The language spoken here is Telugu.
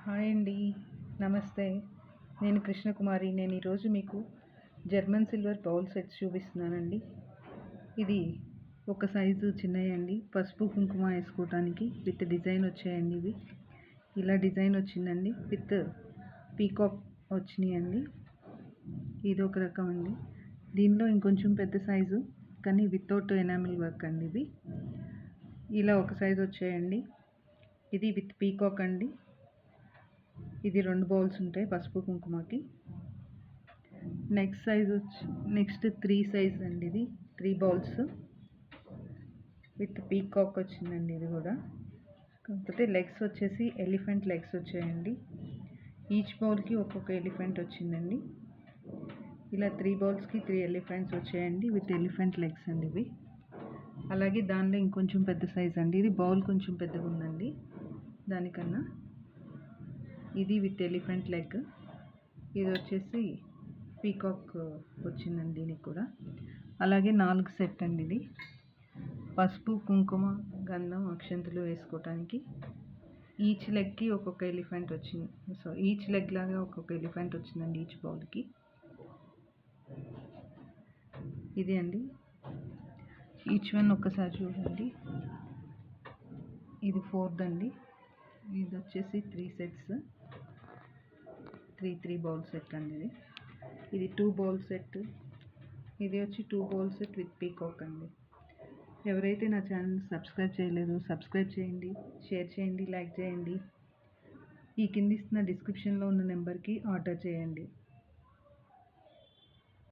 హాయ్ అండి. నమస్తే. నేను కృష్ణకుమారి. నేను ఈరోజు మీకు జర్మన్ సిల్వర్ బౌల్ సెట్స్ చూపిస్తున్నానండి. ఇది ఒక సైజు చిన్నయండి. పసుపు కుంకుమ వేసుకోవటానికి విత్ డిజైన్ వచ్చాయండి. ఇవి ఇలా డిజైన్ వచ్చిందండి. విత్ పీకాక్ వచ్చినాయండి. ఇది ఒక రకం అండి. దీనిలో ఇంకొంచెం పెద్ద సైజు కానీ వితౌట్ ఎనామిల్ వర్క్ అండి. ఇవి ఇలా ఒక సైజు వచ్చాయండి. ఇది విత్ పీకాక్ అండి. ఇది 2 బౌల్స్ ఉంటాయి పసుపు కుంకుమకి. నెక్స్ట్ 3 సైజ్ అండి. ఇది 3 బౌల్స్ విత్ పీకాక్ వచ్చిందండి. ఇది కూడా కాకపోతే లెగ్స్ వచ్చేసి ఎలిఫెంట్ లెగ్స్ వచ్చాయండి. ఈచ్ బౌల్కి ఒక్కొక్క ఎలిఫెంట్ వచ్చిందండి. ఇలా 3 బౌల్స్కి 3 ఎలిఫెంట్స్ వచ్చాయండి విత్ ఎలిఫెంట్ లెగ్స్ అండి. ఇవి అలాగే దానిలో ఇంకొంచెం పెద్ద సైజ్ అండి. ఇది బౌల్ కొంచెం పెద్దగా ఉందండి దానికన్నా. ఇది విత్ ఎలిఫెంట్ లెగ్. ఇది వచ్చేసి పీకాక్ వచ్చిందండి దీనికి కూడా. అలాగే 4 సెట్ అండి. ఇది పసుపు కుంకుమ గంధం అక్షంతులు వేసుకోవటానికి. ఈచ్ లెగ్కి ఒక్కొక్క ఎలిఫెంట్ వచ్చింది. ఈచ్ లెగ్ లాగా ఒక్కొక్క ఎలిఫెంట్ వచ్చిందండి ఈచ్ బౌల్కి. ఇది అండి. ఈచ్ వన్ ఒక్కసారి చూడండి. ఇది 4th అండి. ఇది వచ్చేసి 3 సెట్స్, 3 బౌల్ సెట్ అండి. ఇది 2 బౌల్ సెట్. ఇది వచ్చి 2 బౌల్ సెట్ విత్ పీకాక్ అండి. ఎవరైతే నా ఛానల్ సబ్స్క్రైబ్ చేయలేదు సబ్స్క్రైబ్ చేయండి, షేర్ చేయండి, లైక్ చేయండి. ఈ కింద ఇస్తున్న డిస్క్రిప్షన్లో ఉన్న నెంబర్కి ఆర్డర్ చేయండి.